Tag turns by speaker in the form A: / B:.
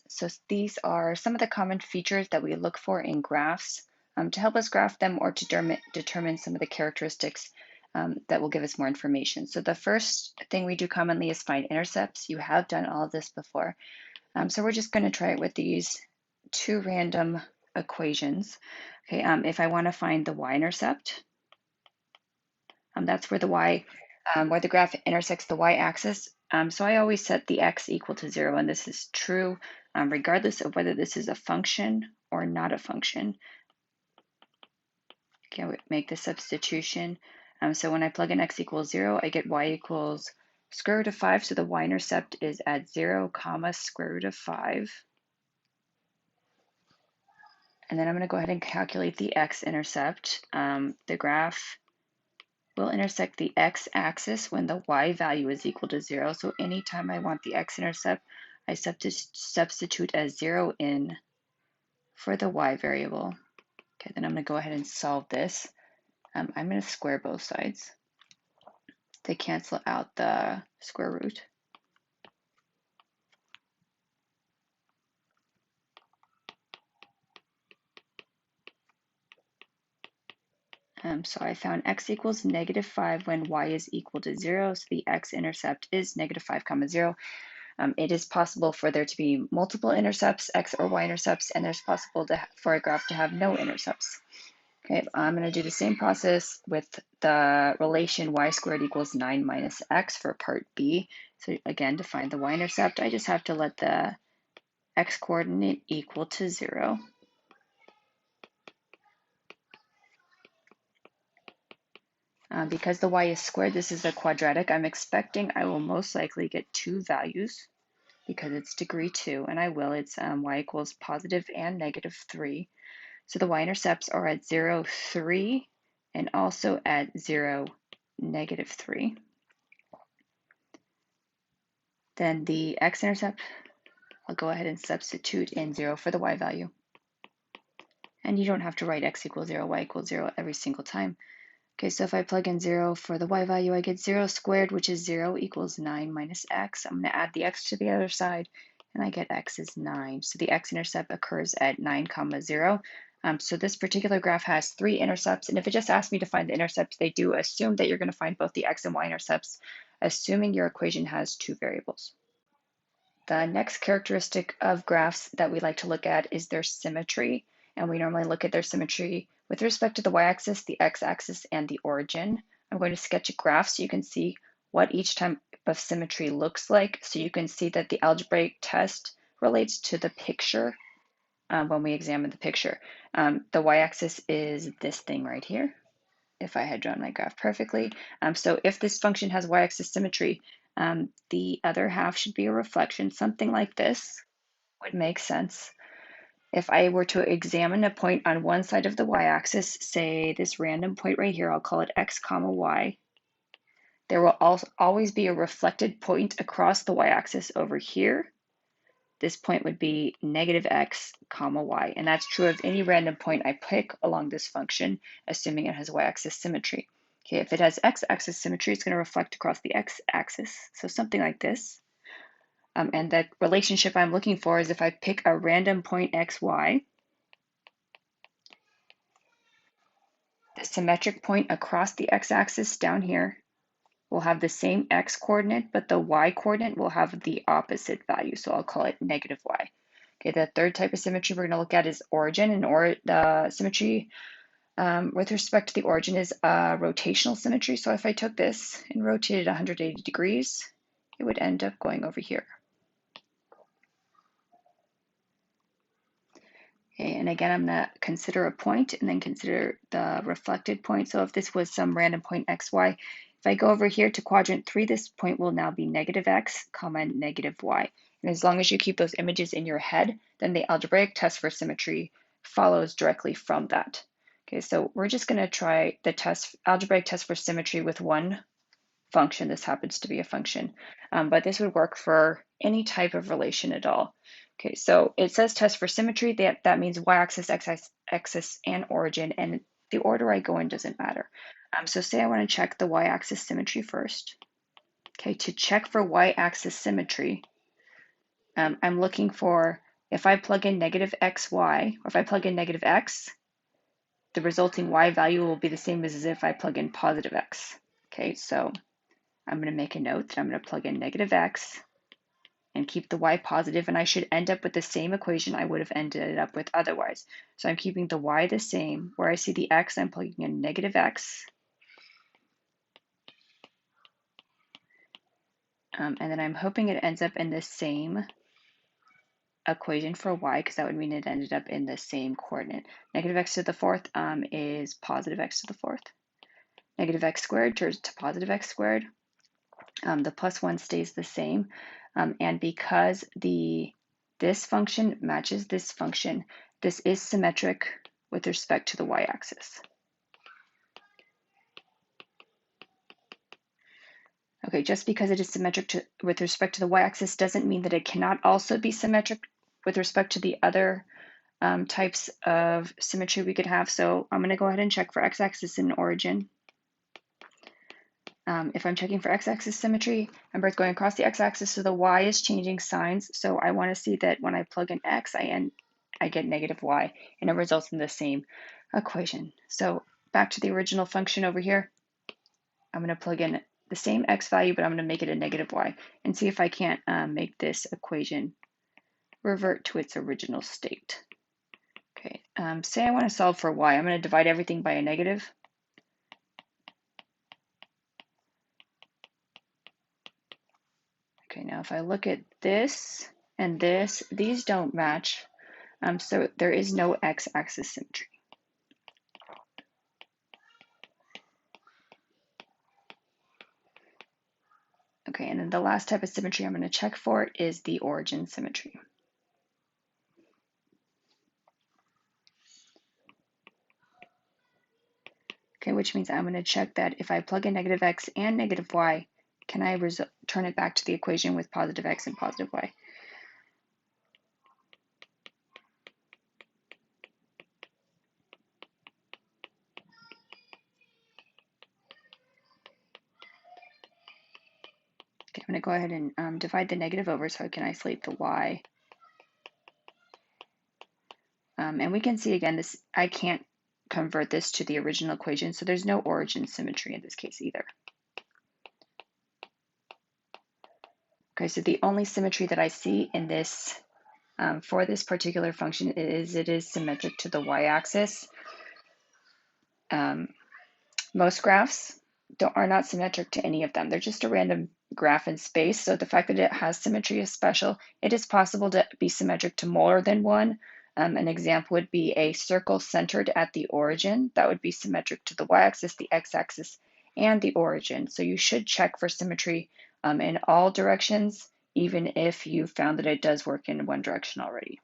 A: intercepts. So these are some of the common features that we look for in graphs to help us graph them or to determine some of the characteristics that will give us more information. So the first thing we do commonly is find intercepts. You have done all of this before. So we're just going to try it with these two random equations. Okay, if I want to find the y-intercept, that's where where the graph intersects the y-axis. So I always set the x equal to 0, and this is true regardless of whether this is a function or not a function. Okay, I would make the substitution. So when I plug in x equals 0, I get y equals square root of 5. So the y-intercept is at 0, comma, square root of 5. And then I'm going to go ahead and calculate the x-intercept. The graph will intersect the x-axis when the y value is equal to 0. So anytime I want the x-intercept, I substitute as 0 in for the y variable. Okay, then I'm going to go ahead and solve this. I'm going to square both sides to cancel out the square root. So I found x equals -5 when y is equal to 0. So the x-intercept is -5, comma 0. It is possible for there to be multiple intercepts, x or y intercepts, and there's possible for a graph to have no intercepts. Okay, I'm going to do the same process with the relation y squared equals 9 minus x for part B. So again, to find the y-intercept, I just have to let the x-coordinate equal to 0. Because the y is squared, this is a quadratic, I'm expecting I will most likely get two values because it's degree 2, and I will. It's y equals positive and -3. So the y-intercepts are at 0, 3, and also at 0, -3. Then the x-intercept, I'll go ahead and substitute in 0 for the y value. And you don't have to write x equals 0, y equals 0 every single time. Okay, so if I plug in 0 for the y value, I get 0 squared, which is 0 equals 9 minus x. I'm going to add the x to the other side, and I get x is 9. So the x-intercept occurs at 9, comma 0. So this particular graph has 3 intercepts, and if it just asks me to find the intercepts, they do assume that you're going to find both the x and y intercepts, assuming your equation has 2 variables. The next characteristic of graphs that we like to look at is their symmetry, and we normally look at their symmetry with respect to the y-axis, the x-axis, and the origin. I'm going to sketch a graph so you can see what each type of symmetry looks like, so you can see that the algebraic test relates to the picture when we examine the picture. The y-axis is this thing right here, if I had drawn my graph perfectly. So if this function has y-axis symmetry, the other half should be a reflection. Something like this would make sense. If I were to examine a point on one side of the y-axis, say this random point right here, I'll call it x comma y, there will always be a reflected point across the y-axis over here. This point would be -x comma y, and that's true of any random point I pick along this function, assuming it has y-axis symmetry. Okay, if it has x-axis symmetry, it's going to reflect across the x-axis, so something like this. And the relationship I'm looking for is if I pick a random point x, y, the symmetric point across the x-axis down here will have the same x-coordinate, but the y-coordinate will have the opposite value, so I'll call it -y. Okay, the third type of symmetry we're going to look at is origin, and the symmetry with respect to the origin is rotational symmetry. So if I took this and rotated 180 degrees, it would end up going over here. Okay, and again, I'm going to consider a point and then consider the reflected point. So if this was some random point x, y, if I go over here to quadrant 3, this point will now be -x, comma, -y. And as long as you keep those images in your head, then the algebraic test for symmetry follows directly from that. Okay, so we're just going to try the algebraic test for symmetry with one function. This happens to be a function, but this would work for any type of relation at all. Okay, so it says test for symmetry. That means y-axis, x-axis, and origin, and the order I go in doesn't matter. So say I want to check the y-axis symmetry first. Okay, to check for y-axis symmetry, I'm looking for if I plug in negative xy, or if I plug in negative x, the resulting y value will be the same as if I plug in positive x. Okay, so I'm going to make a note that I'm going to plug in negative x and keep the y positive, and I should end up with the same equation I would have ended up with otherwise. So I'm keeping the y the same. Where I see the x, I'm plugging in negative x. And then I'm hoping it ends up in the same equation for y, because that would mean it ended up in the same coordinate. Negative x to the fourth is positive x to the fourth. Negative x squared turns to positive x squared. The plus 1 stays the same. And because this function matches this function, this is symmetric with respect to the y-axis. Okay, just because it is symmetric with respect to the y-axis doesn't mean that it cannot also be symmetric with respect to the other types of symmetry we could have. So I'm going to go ahead and check for x-axis and origin. If I'm checking for x-axis symmetry, remember it's going across the x-axis, so the y is changing signs. So I want to see that when I plug in x, I get negative y, and it results in the same equation. So back to the original function over here, I'm going to plug in the same x value, but I'm going to make it a negative y, and see if I can't make this equation revert to its original state. Okay, say I want to solve for y. I'm going to divide everything by a negative. Okay, now if I look at this and this, these don't match, so there is no x-axis symmetry. Okay, and then the last type of symmetry I'm going to check for is the origin symmetry. Okay, which means I'm going to check that if I plug in negative x and negative y, can I turn it back to the equation with positive x and positive y? Okay, I'm going to go ahead and divide the negative over so I can isolate the y. And we can see again, I can't convert this to the original equation, so there's no origin symmetry in this case either. Okay, so the only symmetry that I see in this for this particular function is it is symmetric to the y-axis. Most graphs are not symmetric to any of them. They're just a random graph in space, so the fact that it has symmetry is special. It is possible to be symmetric to more than one. An example would be a circle centered at the origin. That would be symmetric to the y-axis, the x-axis, and the origin. So you should check for symmetry in all directions, even if you found that it does work in one direction already.